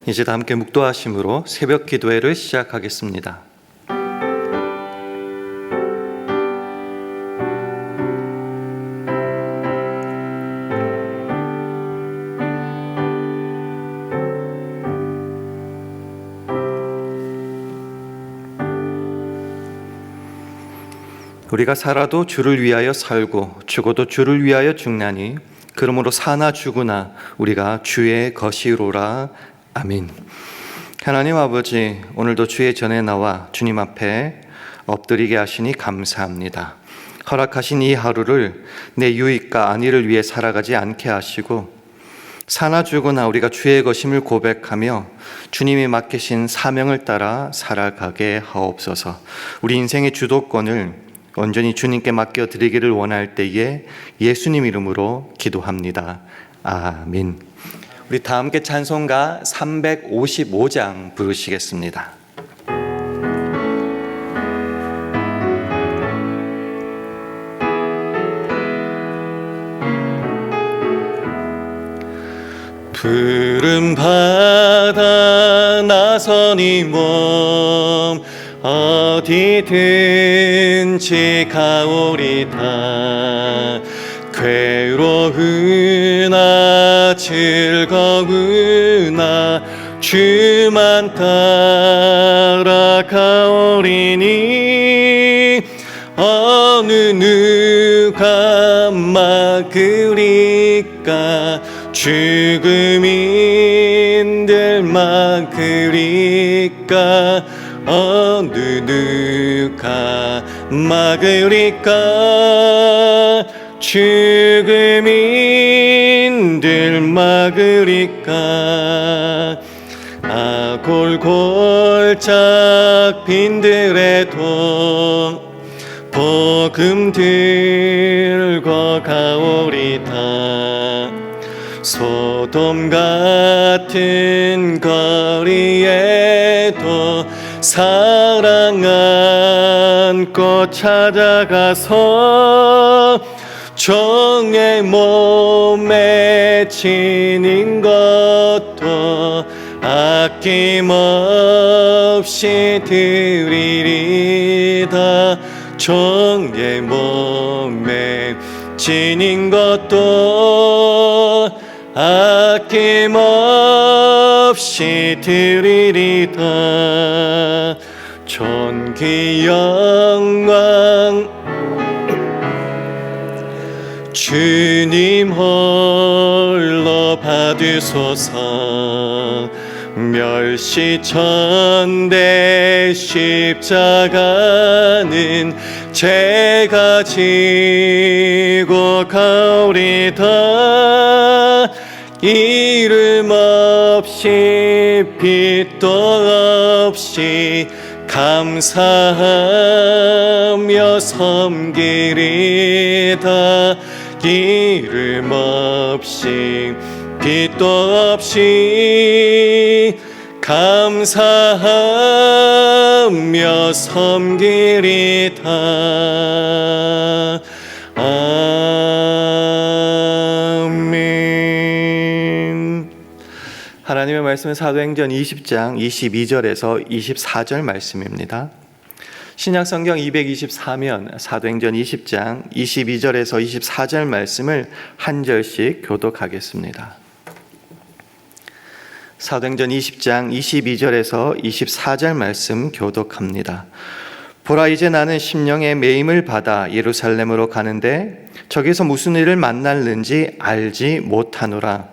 이제 다 함께 묵도하심으로 새벽 기도회를 시작하겠습니다. 우리가 살아도 주를 위하여 살고 죽어도 주를 위하여 죽나니 그러므로 사나 죽으나 우리가 주의 것이로라. 아멘. 하나님 아버지, 오늘도 주의 전에 나와 주님 앞에 엎드리게 하시니 감사합니다. 허락하신 이 하루를 내 유익과 안위를 위해 살아가지 않게 하시고 사나 죽으나 우리가 주의 것임을 고백하며 주님이 맡기신 사명을 따라 살아가게 하옵소서. 우리 인생의 주도권을 온전히 주님께 맡겨드리기를 원할 때에 예수님 이름으로 기도합니다. 아멘. 우리 다 함께 찬송가 355장 부르시겠습니다. 푸른 바다 나서니 몸 어디든지 가오리다. 괴로우나 즐거우나 주만 따라가오리니 어느 누가 막으리까. 죽음인들 막으리까. 어느 누가 막으리까. 죽음인들 막으리까. 골골짝 빈들에도 복음 들고 가오리다. 소돔 같은 거리에도 사랑 안고 찾아가서 종의 몸에 지닌 것도 아낌없이 드리리다. 종의 몸에 지닌 것도 아낌없이 드리리다. 존귀 영광 주님 홀로 받으소서. 멸시천대 십자가는 제가 지고 가오리다. 이름 없이 빛도 없이 감사하며 섬기리다. 이름 없이 빛도 없이 감사하며 섬기리다. 아멘. 하나님의 말씀은 사도행전 20장 22절에서 24절 말씀입니다. 신약성경 224면 사도행전 20장 22절에서 24절 말씀을 한 절씩 교독하겠습니다. 사도행전 20장 22절에서 24절 말씀 교독합니다. 보라, 이제 나는 심령의 매임을 받아 예루살렘으로 가는데 저기서 무슨 일을 만날는지 알지 못하노라.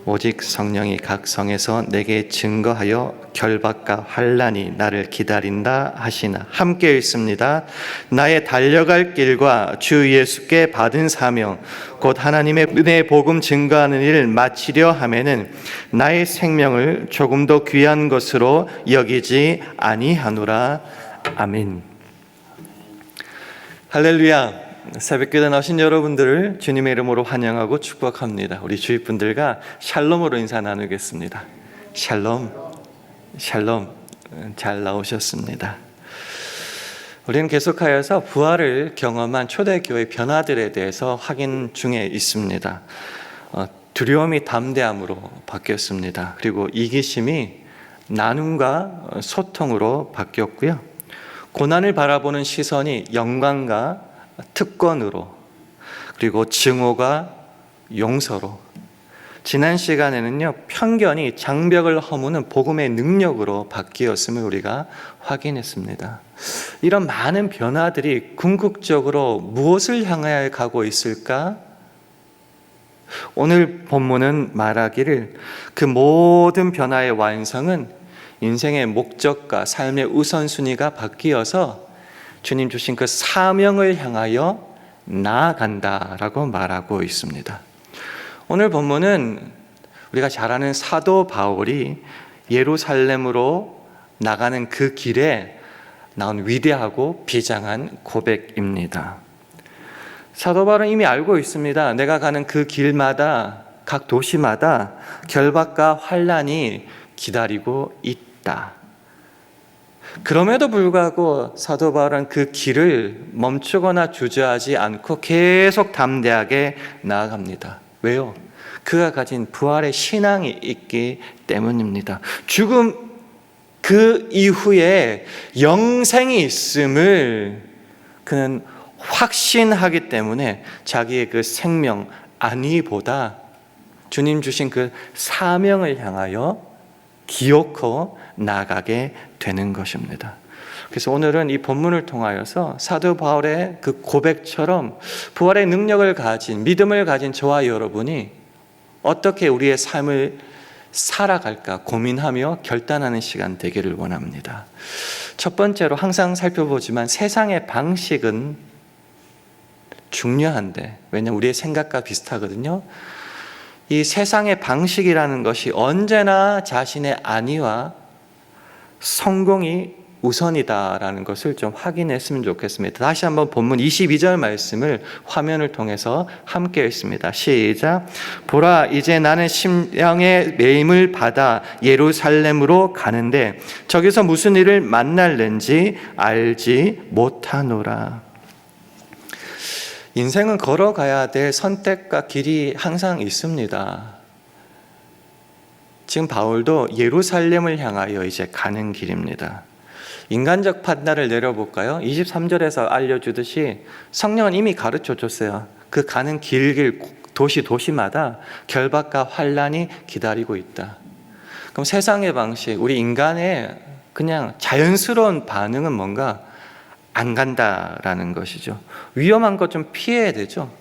오직 성령이 각 성에서 내게 증거하여 결박과 환난이 나를 기다린다 하시나. 함께 읽습니다. 나의 달려갈 길과 주 예수께 받은 사명 곧 하나님의 은혜의 복음 증거하는 일을 마치려 하면은 나의 생명을 조금도 귀한 것으로 여기지 아니하노라. 아멘. 할렐루야. 새벽기도 나오신 여러분들을 주님의 이름으로 환영하고 축복합니다. 우리 주위 분들과 샬롬으로 인사 나누겠습니다. 샬롬, 샬롬. 잘 나오셨습니다. 우리는 계속하여서 부활을 경험한 초대교회 변화들에 대해서 확인 중에 있습니다. 두려움이 담대함으로 바뀌었습니다. 그리고 이기심이 나눔과 소통으로 바뀌었고요. 고난을 바라보는 시선이 영광과 특권으로, 그리고 증오가 용서로, 지난 시간에는요, 편견이 장벽을 허무는 복음의 능력으로 바뀌었음을 우리가 확인했습니다. 이런 많은 변화들이 궁극적으로 무엇을 향하여 가고 있을까? 오늘 본문은 말하기를 그 모든 변화의 완성은 인생의 목적과 삶의 우선순위가 바뀌어서 주님 주신 그 사명을 향하여 나아간다라고 말하고 있습니다. 오늘 본문은 우리가 잘 아는 사도 바울이 예루살렘으로 나가는 그 길에 나온 위대하고 비장한 고백입니다. 사도 바울은 이미 알고 있습니다. 내가 가는 그 길마다, 각 도시마다 결박과 환난이 기다리고 있다. 그럼에도 불구하고 사도 바울은 그 길을 멈추거나 주저하지 않고 계속 담대하게 나아갑니다. 왜요? 그가 가진 부활의 신앙이 있기 때문입니다. 죽음 그 이후에 영생이 있음을 그는 확신하기 때문에 자기의 그 생명 안위보다 주님 주신 그 사명을 향하여 기어코 나가게 되는 것입니다. 그래서 오늘은 이 본문을 통하여서 사도 바울의 그 고백처럼 부활의 능력을 가진, 믿음을 가진 저와 여러분이 어떻게 우리의 삶을 살아갈까 고민하며 결단하는 시간 되기를 원합니다. 첫 번째로 항상 살펴보지만 세상의 방식은 중요한데, 왜냐하면 우리의 생각과 비슷하거든요. 이 세상의 방식이라는 것이 언제나 자신의 안위와 성공이 우선이다라는 것을 좀 확인했으면 좋겠습니다. 다시 한번 본문 22절 말씀을 화면을 통해서 함께 읽습니다. 시작. 보라, 이제 나는 심령의 매임을 받아 예루살렘으로 가는데 저기서 무슨 일을 만날는지 알지 못하노라. 인생은 걸어가야 될 선택과 길이 항상 있습니다. 지금 바울도 예루살렘을 향하여 이제 가는 길입니다. 인간적 판단을 내려볼까요? 23절에서 알려주듯이 성령은 이미 가르쳐 줬어요. 그 가는 길 도시마다 결박과 환난이 기다리고 있다. 그럼 세상의 방식, 우리 인간의 그냥 자연스러운 반응은 뭔가? 안 간다라는 것이죠. 위험한 것 좀 피해야 되죠.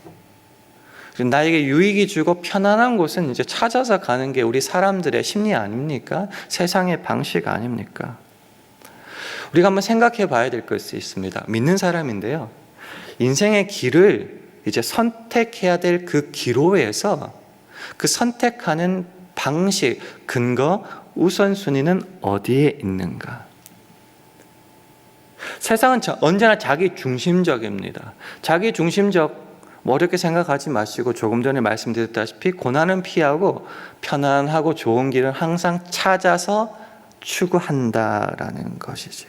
나에게 유익이 주고 편안한 곳은 이제 찾아서 가는 게 우리 사람들의 심리 아닙니까? 세상의 방식 아닙니까? 우리가 한번 생각해 봐야 될 것이 있습니다. 믿는 사람인데요, 인생의 길을 이제 선택해야 될 그 기로에서 그 선택하는 방식, 근거, 우선순위는 어디에 있는가? 세상은 언제나 자기 중심적입니다. 자기 중심적, 어렵게 생각하지 마시고 조금 전에 말씀드렸다시피 고난은 피하고 편안하고 좋은 길은 항상 찾아서 추구한다라는 것이죠.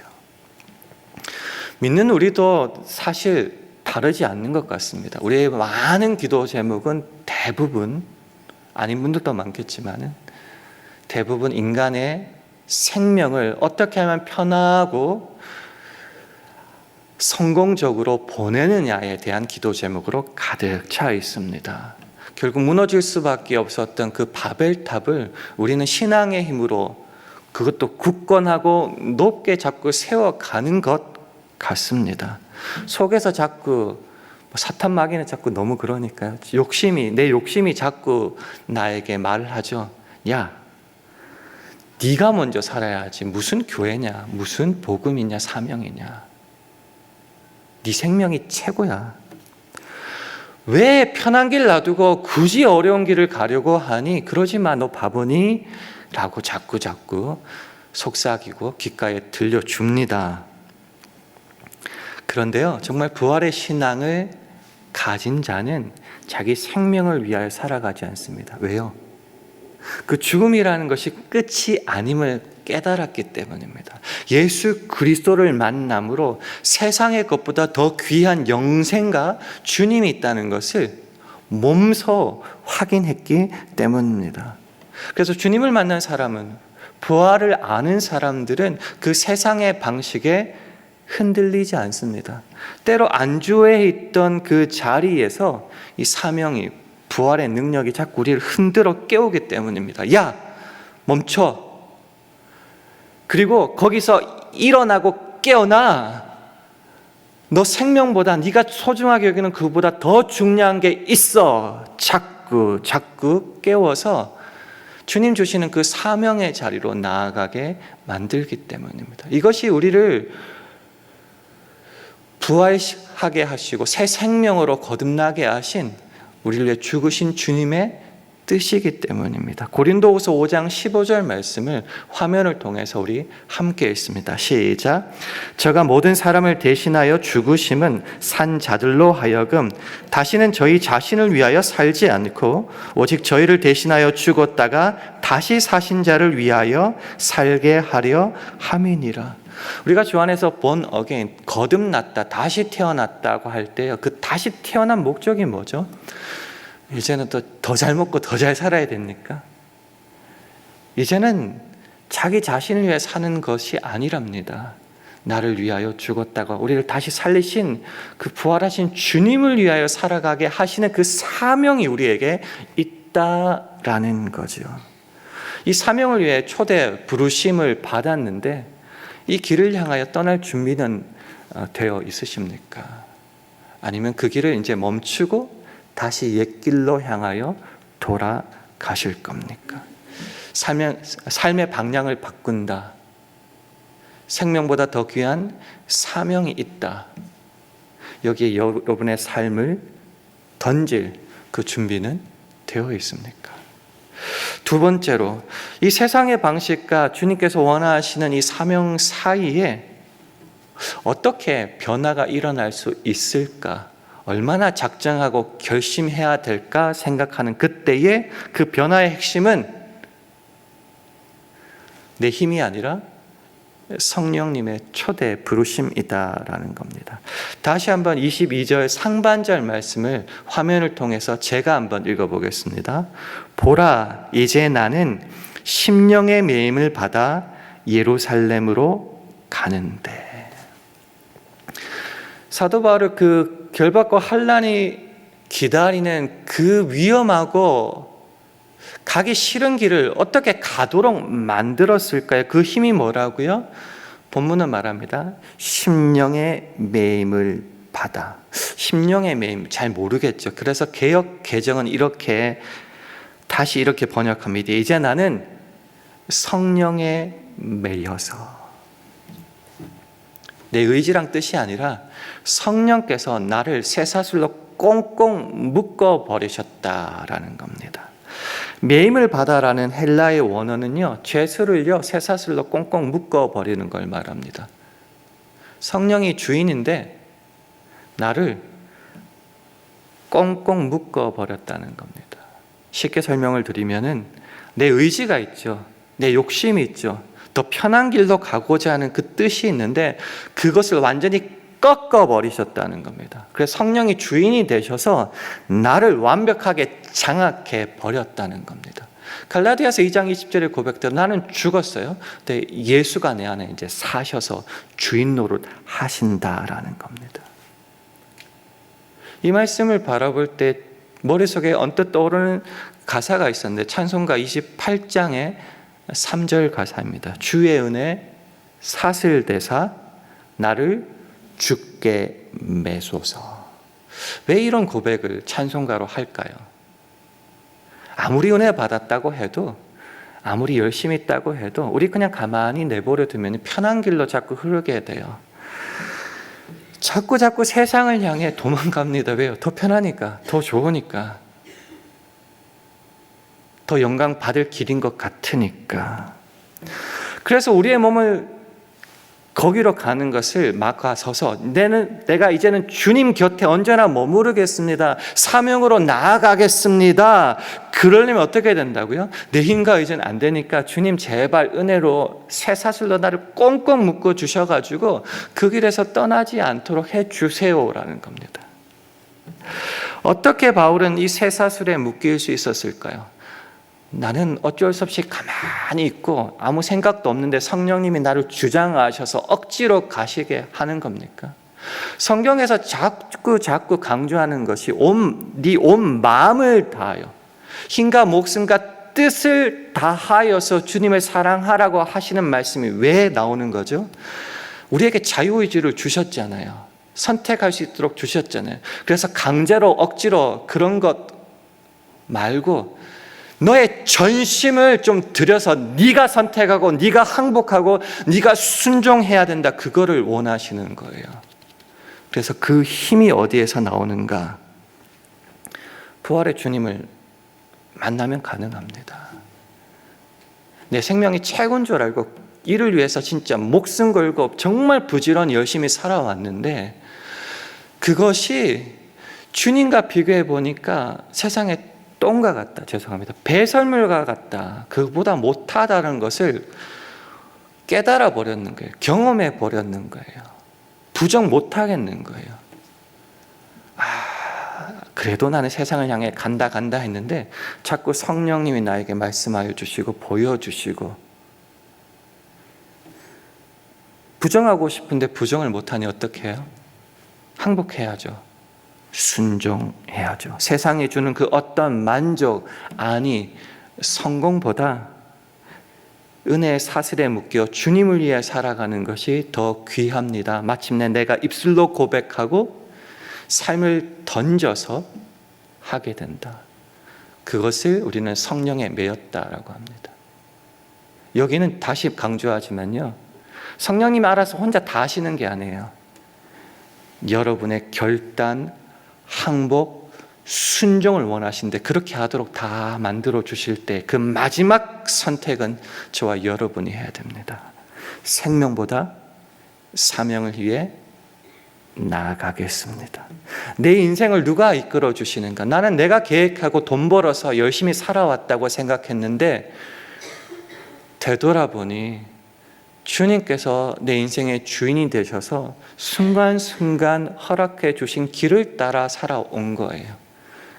믿는 우리도 사실 다르지 않는 것 같습니다. 우리의 많은 기도 제목은 대부분, 아닌 분들도 많겠지만 대부분 인간의 생명을 어떻게 하면 편하고 성공적으로 보내느냐에 대한 기도 제목으로 가득 차 있습니다. 결국 무너질 수밖에 없었던 그 바벨탑을 우리는 신앙의 힘으로 그것도 굳건하고 높게 자꾸 세워가는 것 같습니다. 속에서 자꾸 사탄 마귀는 자꾸 너무 그러니까요. 내 욕심이 자꾸 나에게 말을 하죠. 야, 네가 먼저 살아야지. 무슨 교회냐, 무슨 복음이냐, 사명이냐. 네 생명이 최고야. 왜 편한 길 놔두고 굳이 어려운 길을 가려고 하니? 그러지 마, 너 바보니? 라고 자꾸 속삭이고 귓가에 들려줍니다. 그런데요, 정말 부활의 신앙을 가진 자는 자기 생명을 위하여 살아가지 않습니다. 왜요? 그 죽음이라는 것이 끝이 아님을 깨달았기 때문입니다. 예수 그리스도를 만남으로 세상의 것보다 더 귀한 영생과 주님이 있다는 것을 몸소 확인했기 때문입니다. 그래서 주님을 만난 사람은, 부활을 아는 사람들은 그 세상의 방식에 흔들리지 않습니다. 때로 안주해 있던 그 자리에서 이 사명이, 부활의 능력이 자꾸 우리를 흔들어 깨우기 때문입니다. 야, 멈춰. 그리고 거기서 일어나고 깨어나. 너 생명보다, 네가 소중하게 여기는 그보다 더 중요한 게 있어. 자꾸 깨워서 주님 주시는 그 사명의 자리로 나아가게 만들기 때문입니다. 이것이 우리를 부활하게 하시고 새 생명으로 거듭나게 하신, 우리를 위해 죽으신 주님의 뜻이기 때문입니다. 고린도후서 5장 15절 말씀을 화면을 통해서 우리 함께 읽습니다. 시작. 저가 모든 사람을 대신하여 죽으심은 산 자들로 하여금 다시는 저희 자신을 위하여 살지 않고 오직 저희를 대신하여 죽었다가 다시 사신 자를 위하여 살게 하려 함이니라. 우리가 주 안에서 born again, 거듭났다, 다시 태어났다고 할 때요, 그 다시 태어난 목적이 뭐죠? 이제는 더 잘 먹고 더 잘 살아야 됩니까? 이제는 자기 자신을 위해 사는 것이 아니랍니다. 나를 위하여 죽었다가 우리를 다시 살리신 그 부활하신 주님을 위하여 살아가게 하시는 그 사명이 우리에게 있다라는 거죠. 이 사명을 위해 초대 부르심을 받았는데 이 길을 향하여 떠날 준비는 되어 있으십니까? 아니면 그 길을 이제 멈추고 다시 옛길로 향하여 돌아가실 겁니까? 삶의 방향을 바꾼다. 생명보다 더 귀한 사명이 있다. 여기에 여러분의 삶을 던질 그 준비는 되어 있습니까? 두 번째로, 이 세상의 방식과 주님께서 원하시는 이 사명 사이에 어떻게 변화가 일어날 수 있을까? 얼마나 작정하고 결심해야 될까 생각하는 그때의 그 변화의 핵심은 내 힘이 아니라 성령님의 초대 부르심이다라는 겁니다. 다시 한번 22절 상반절 말씀을 화면을 통해서 제가 한번 읽어보겠습니다. 보라, 이제 나는 심령의 매임을 받아 예루살렘으로 가는데. 사도 바울은 그 결박과 환난이 기다리는 그 위험하고 가기 싫은 길을 어떻게 가도록 만들었을까요? 그 힘이 뭐라고요? 본문은 말합니다. 심령의 매임을 받아. 심령의 매임, 잘 모르겠죠. 그래서 개역 개정은 다시 이렇게 번역합니다. 이제 나는 성령에 매여서. 내 의지랑 뜻이 아니라 성령께서 나를 쇠사슬로 꽁꽁 묶어버리셨다라는 겁니다. 매임을 받아라는 헬라의 원어는요, 죄수를요 쇠사슬로 꽁꽁 묶어버리는 걸 말합니다. 성령이 주인인데 나를 꽁꽁 묶어버렸다는 겁니다. 쉽게 설명을 드리면은 내 의지가 있죠. 내 욕심이 있죠. 더 편한 길로 가고자 하는 그 뜻이 있는데 그것을 완전히 꺾어버리셨다는 겁니다. 그래서 성령이 주인이 되셔서 나를 완벽하게 장악해 버렸다는 겁니다. 갈라디아서 2장 20절의 고백대로 나는 죽었어요. 근데 예수가 내 안에 이제 사셔서 주인 노릇 하신다라는 겁니다. 이 말씀을 바라볼 때 머릿속에 언뜻 떠오르는 가사가 있었는데 찬송가 28장의 3절 가사입니다. 주의 은혜 사슬대사 나를 죽게 매소서. 왜 이런 고백을 찬송가로 할까요? 아무리 은혜 받았다고 해도, 아무리 열심히 있다고 해도 우리 그냥 가만히 내버려 두면 편한 길로 자꾸 흐르게 돼요. 자꾸 세상을 향해 도망갑니다. 왜요? 더 편하니까, 더 좋으니까, 더 영광 받을 길인 것 같으니까. 그래서 우리의 몸을 거기로 가는 것을 막아서서 내가 이제는 주님 곁에 언제나 머무르겠습니다. 사명으로 나아가겠습니다. 그러려면 어떻게 된다고요? 내 힘과 의지는 안 되니까 주님 제발 은혜로 쇠사슬로 나를 꽁꽁 묶어 주셔가지고 그 길에서 떠나지 않도록 해주세요라는 겁니다. 어떻게 바울은 이 쇠사슬에 묶일 수 있었을까요? 나는 어쩔 수 없이 가만히 있고 아무 생각도 없는데 성령님이 나를 주장하셔서 억지로 가시게 하는 겁니까? 성경에서 자꾸 강조하는 것이 네 온 마음을 다하여 힘과 목숨과 뜻을 다하여서 주님을 사랑하라고 하시는 말씀이 왜 나오는 거죠? 우리에게 자유의지를 주셨잖아요. 선택할 수 있도록 주셨잖아요. 그래서 강제로 억지로 그런 것 말고 너의 전심을 좀 들여서 네가 선택하고 네가 항복하고 네가 순종해야 된다. 그거를 원하시는 거예요. 그래서 그 힘이 어디에서 나오는가? 부활의 주님을 만나면 가능합니다. 내 생명이 최고인 줄 알고 이를 위해서 진짜 목숨 걸고 정말 부지런히 열심히 살아왔는데 그것이 주님과 비교해 보니까 세상의 똥과 같다. 죄송합니다. 배설물과 같다. 그보다 못하다는 것을 깨달아 버렸는 거예요. 경험해 버렸는 거예요. 부정 못하겠는 거예요. 그래도 나는 세상을 향해 간다 했는데 자꾸 성령님이 나에게 말씀하여 주시고 보여주시고 부정하고 싶은데 부정을 못하니 어떻게 해요? 항복해야죠. 순종해야죠. 세상이 주는 그 어떤 만족, 아니 성공보다 은혜의 사슬에 묶여 주님을 위해 살아가는 것이 더 귀합니다. 마침내 내가 입술로 고백하고 삶을 던져서 하게 된다. 그것을 우리는 성령에 매였다라고 합니다. 여기는 다시 강조하지만요, 성령님이 알아서 혼자 다 하시는 게 아니에요. 여러분의 결단, 항복, 순종을 원하시는데 그렇게 하도록 다 만들어 주실 때 그 마지막 선택은 저와 여러분이 해야 됩니다. 생명보다 사명을 위해 나아가겠습니다. 내 인생을 누가 이끌어 주시는가? 나는 내가 계획하고 돈 벌어서 열심히 살아왔다고 생각했는데 되돌아보니 주님께서 내 인생의 주인이 되셔서 순간순간 허락해 주신 길을 따라 살아온 거예요.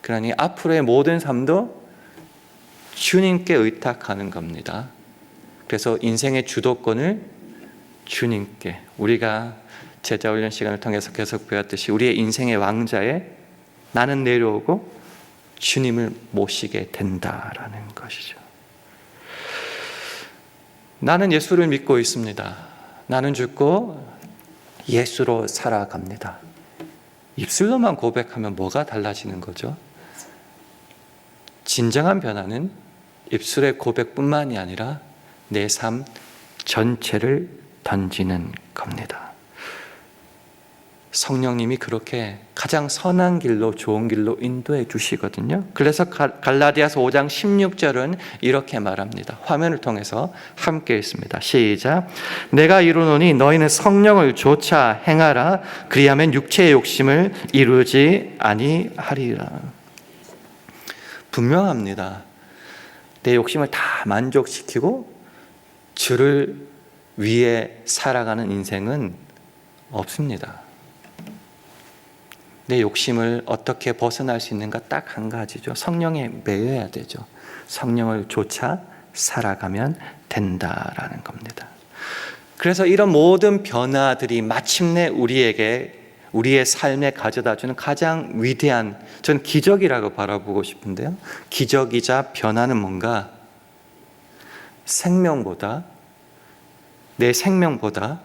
그러니 앞으로의 모든 삶도 주님께 의탁하는 겁니다. 그래서 인생의 주도권을 주님께, 우리가 제자훈련 시간을 통해서 계속 배웠듯이 우리의 인생의 왕자에 나는 내려오고 주님을 모시게 된다라는 것이죠. 나는 예수를 믿고 있습니다. 나는 죽고 예수로 살아갑니다. 입술로만 고백하면 뭐가 달라지는 거죠? 진정한 변화는 입술의 고백뿐만이 아니라 내 삶 전체를 던지는 겁니다. 성령님이 그렇게 가장 선한 길로, 좋은 길로 인도해 주시거든요. 그래서 갈라디아서 5장 16절은 이렇게 말합니다. 화면을 통해서 함께 읽습니다. 시작. 내가 이루노니 너희는 성령을 조차 행하라. 그리하면 육체의 욕심을 이루지 아니하리라. 분명합니다. 내 욕심을 다 만족시키고 주를 위해 살아가는 인생은 없습니다. 내 욕심을 어떻게 벗어날 수 있는가 딱 한 가지죠. 성령에 매여야 되죠. 성령을 쫓아 살아가면 된다라는 겁니다. 그래서 이런 모든 변화들이 마침내 우리의 삶에 가져다주는 가장 위대한, 저는 기적이라고 바라보고 싶은데요. 기적이자 변화는 뭔가? 내 생명보다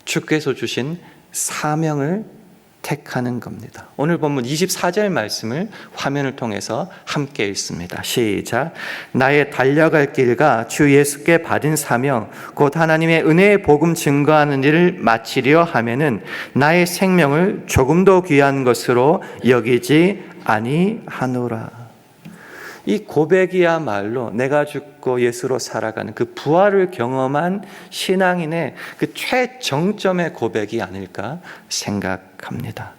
주께서 주신 사명을 택하는 겁니다. 오늘 본문 24절 말씀을 화면을 통해서 함께 읽습니다. 시작. 나의 달려갈 길과 주 예수께 받은 사명 곧 하나님의 은혜의 복음 증거하는 일을 마치려 하면은 나의 생명을 조금도 귀한 것으로 여기지 아니하노라. 이 고백이야말로 내가 죽고 예수로 살아가는 그 부활을 경험한 신앙인의 그 최정점의 고백이 아닐까 생각합니다.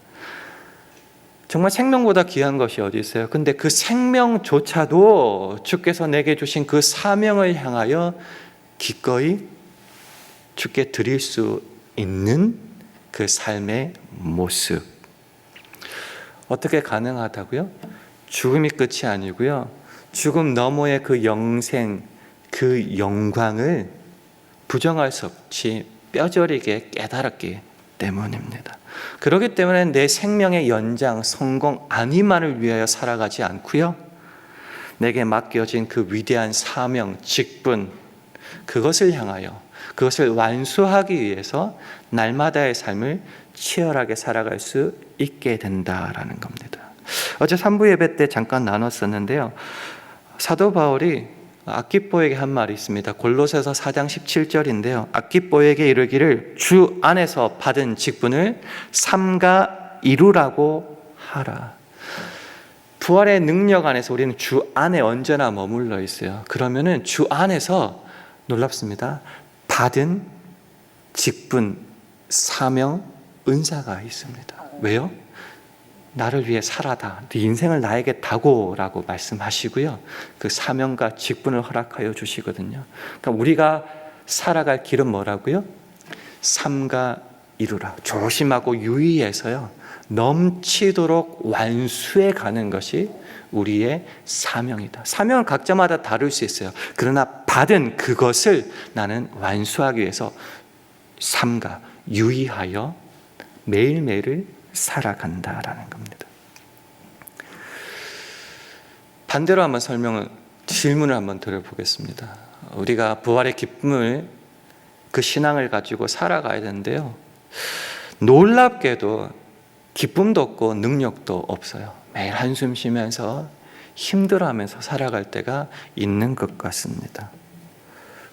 정말 생명보다 귀한 것이 어디 있어요? 근데 그 생명조차도 주께서 내게 주신 그 사명을 향하여 기꺼이 주께 드릴 수 있는 그 삶의 모습. 어떻게 가능하다고요? 죽음이 끝이 아니고요. 죽음 너머의 그 영생, 그 영광을 부정할 수 없이 뼈저리게 깨달았기 때문입니다. 그렇기 때문에 내 생명의 연장, 성공, 안위만을 위하여 살아가지 않고요. 내게 맡겨진 그 위대한 사명, 직분, 그것을 향하여, 그것을 완수하기 위해서 날마다의 삶을 치열하게 살아갈 수 있게 된다라는 겁니다. 어제 3부 예배 때 잠깐 나눴었는데요. 사도 바울이 아키뽀에게 한 말이 있습니다. 골로새서 4장 17절인데요. 아키뽀에게 이르기를 주 안에서 받은 직분을 삼가 이루라고 하라. 부활의 능력 안에서 우리는 주 안에 언제나 머물러 있어요. 그러면은 주 안에서 놀랍습니다. 받은 직분, 사명, 은사가 있습니다. 왜요? 나를 위해 살아다. 네 인생을 나에게 다고라고 말씀하시고요. 그 사명과 직분을 허락하여 주시거든요. 그러니까 우리가 살아갈 길은 뭐라고요? 삼가 이루라. 조심하고 유의해서요. 넘치도록 완수해 가는 것이 우리의 사명이다. 사명은 각자마다 다를 수 있어요. 그러나 받은 그것을 나는 완수하기 위해서 삼가 유의하여 매일매일을 살아간다라는 겁니다. 반대로 한번 질문을 한번 드려보겠습니다. 우리가 부활의 기쁨을, 그 신앙을 가지고 살아가야 되는데요. 놀랍게도 기쁨도 없고 능력도 없어요. 매일 한숨 쉬면서 힘들어하면서 살아갈 때가 있는 것 같습니다.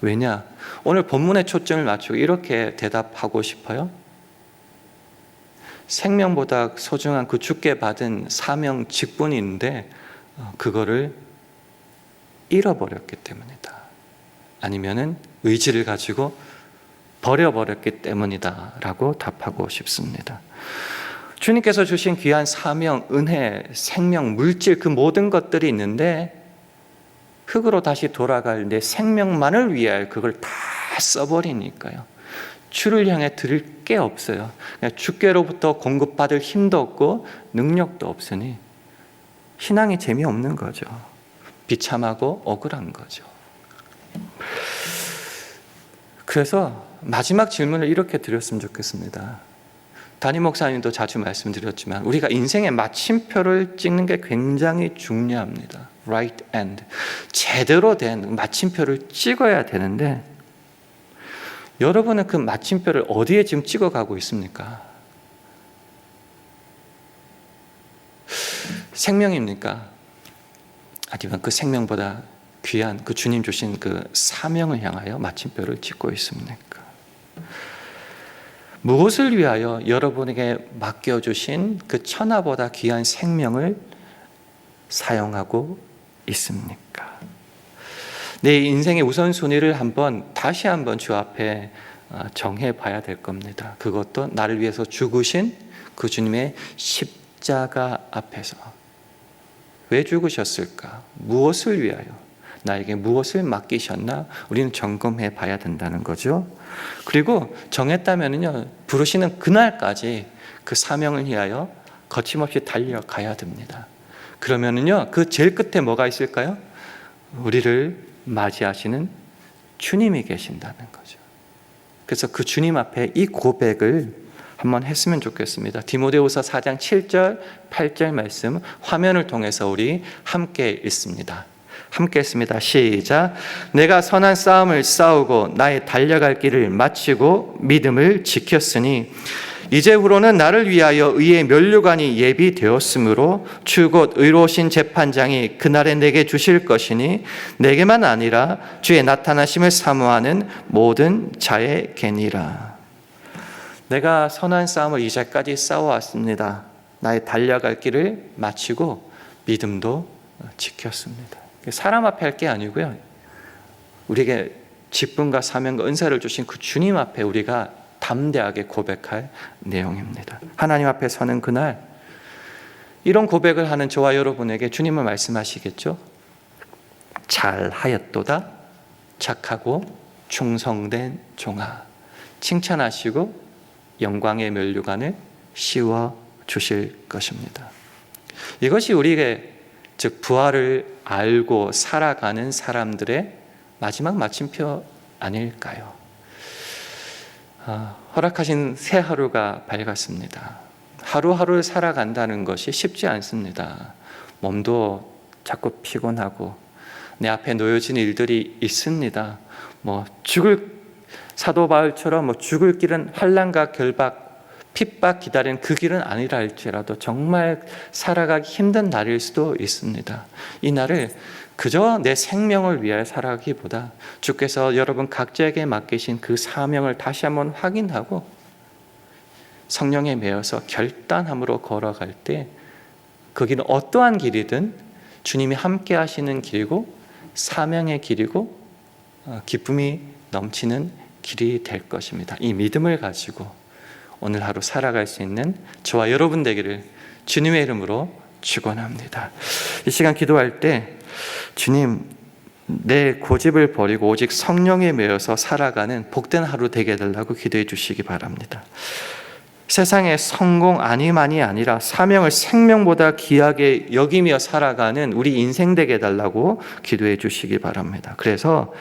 왜냐? 오늘 본문에 초점을 맞추고 이렇게 대답하고 싶어요. 생명보다 소중한 그 주께 받은 사명 직분이 있는데 그거를 잃어버렸기 때문이다. 아니면은 의지를 가지고 버려버렸기 때문이다 라고 답하고 싶습니다. 주님께서 주신 귀한 사명, 은혜, 생명, 물질, 그 모든 것들이 있는데 흙으로 다시 돌아갈 내 생명만을 위하여 그걸 다 써버리니까요. 주를 향해 드릴 게 없어요. 주께로부터 공급받을 힘도 없고 능력도 없으니 신앙이 재미없는 거죠. 비참하고 억울한 거죠. 그래서 마지막 질문을 이렇게 드렸으면 좋겠습니다. 담임 목사님도 자주 말씀드렸지만 우리가 인생의 마침표를 찍는 게 굉장히 중요합니다. Right end. 제대로 된 마침표를 찍어야 되는데 여러분은 그 마침표를 어디에 지금 찍어가고 있습니까? 생명입니까? 아니면 그 생명보다 귀한 그 주님 주신 그 사명을 향하여 마침표를 찍고 있습니까? 무엇을 위하여 여러분에게 맡겨주신 그 천하보다 귀한 생명을 사용하고 있습니까? 내 인생의 우선순위를 다시 한번 주 앞에 정해봐야 될 겁니다. 그것도 나를 위해서 죽으신 그 주님의 십자가 앞에서 왜 죽으셨을까? 무엇을 위하여? 나에게 무엇을 맡기셨나? 우리는 점검해 봐야 된다는 거죠. 그리고 정했다면요, 부르시는 그날까지 그 사명을 위하여 거침없이 달려가야 됩니다. 그러면은요, 그 제일 끝에 뭐가 있을까요? 우리를 맞이하시는 주님이 계신다는 거죠. 그래서 그 주님 앞에 이 고백을 한번 했으면 좋겠습니다. 디모데후서 4장 7절, 8절 말씀 화면을 통해서 우리 함께 읽습니다. 함께 했습니다. 시작. 내가 선한 싸움을 싸우고 나의 달려갈 길을 마치고 믿음을 지켰으니 이제후로는 나를 위하여 의의 면류관이 예비되었으므로 주 곧 의로우신 재판장이 그날에 내게 주실 것이니 내게만 아니라 주의 나타나심을 사모하는 모든 자에게니라. 내가 선한 싸움을 이제까지 싸워왔습니다. 나의 달려갈 길을 마치고 믿음도 지켰습니다. 사람 앞에 할 게 아니고요, 우리에게 직분과 사명과 은사를 주신 그 주님 앞에 우리가 담대하게 고백할 내용입니다. 하나님 앞에 서는 그날 이런 고백을 하는 저와 여러분에게 주님은 말씀하시겠죠. 잘하였도다 착하고 충성된 종아, 칭찬하시고 영광의 면류관을 씌워 주실 것입니다. 이것이 우리에게 즉 부활을 알고 살아가는 사람들의 마지막 마침표 아닐까요? 허락하신 새 하루가 밝았습니다. 하루하루 살아간다는 것이 쉽지 않습니다. 몸도 자꾸 피곤하고 내 앞에 놓여진 일들이 있습니다. 사도 바울처럼 죽을 길은 환난과 결박, 핍박 기다리는 그 길은 아니라 할지라도 정말 살아가기 힘든 날일 수도 있습니다. 이 날을 그저 내 생명을 위하여 살아가기보다 주께서 여러분 각자에게 맡기신 그 사명을 다시 한번 확인하고 성령에 매여서 결단함으로 걸어갈 때 그 길은 어떠한 길이든 주님이 함께 하시는 길이고 사명의 길이고 기쁨이 넘치는 길이 될 것입니다. 이 믿음을 가지고 오늘 하루 살아갈 수 있는 저와 여러분 되기를 주님의 이름으로 축원합니다. 이 시간 기도할 때 주님, 내 고집을 버리고 오직 성령에 매여서 살아가는 복된 하루 되게 해달라고 기도해 주시기 바랍니다. 세상의 성공 아니만이 아니라 사명을 생명보다 귀하게 여기며 살아가는 우리 인생 되게 해달라고 기도해 주시기 바랍니다. 그래서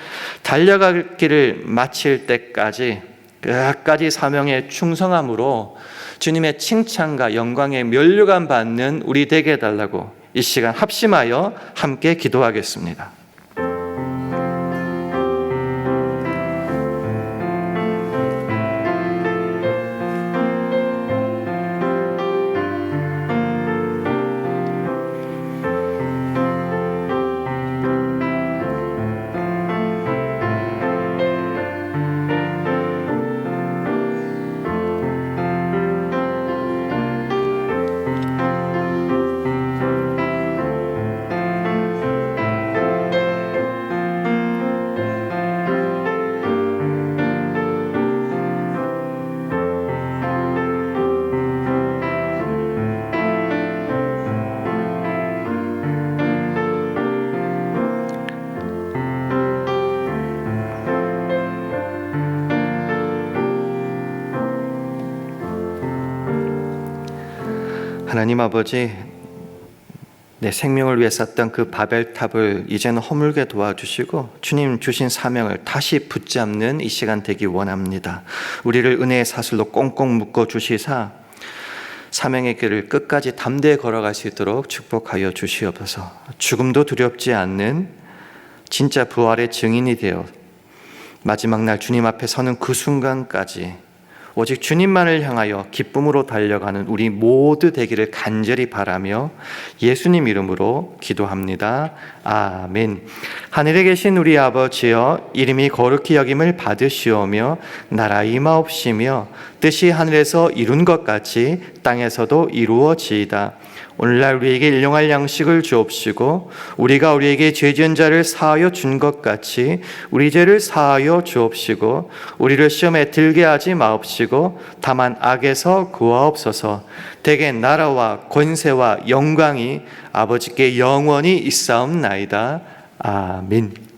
달려갈 길을 마칠 때까지 끝까지 사명에 충성함으로 주님의 칭찬과 영광에 면류관 받는 우리 되게 해달라고 이 시간 합심하여 함께 기도하겠습니다. 하나님 아버지, 내 생명을 위해 쌓던 그 바벨탑을 이제는 허물게 도와주시고 주님 주신 사명을 다시 붙잡는 이 시간 되기 원합니다. 우리를 은혜의 사슬로 꽁꽁 묶어주시사 사명의 길을 끝까지 담대히 걸어갈 수 있도록 축복하여 주시옵소서. 죽음도 두렵지 않는 진짜 부활의 증인이 되어 마지막 날 주님 앞에 서는 그 순간까지 오직 주님만을 향하여 기쁨으로 달려가는 우리 모두 되기를 간절히 바라며 예수님 이름으로 기도합니다. 아멘. 하늘에 계신 우리 아버지여, 이름이 거룩히 여김을 받으시오며 나라 임하옵시며 뜻이 하늘에서 이룬 것 같이 땅에서도 이루어지이다. 오늘날 우리에게 일용할 양식을 주옵시고 우리가 우리에게 죄 지은 자를 사하여 준 것 같이 우리 죄를 사하여 주옵시고 우리를 시험에 들게 하지 마옵시고 다만 악에서 구하옵소서. 대개 나라와 권세와 영광이 아버지께 영원히 있사옵나이다. 아멘.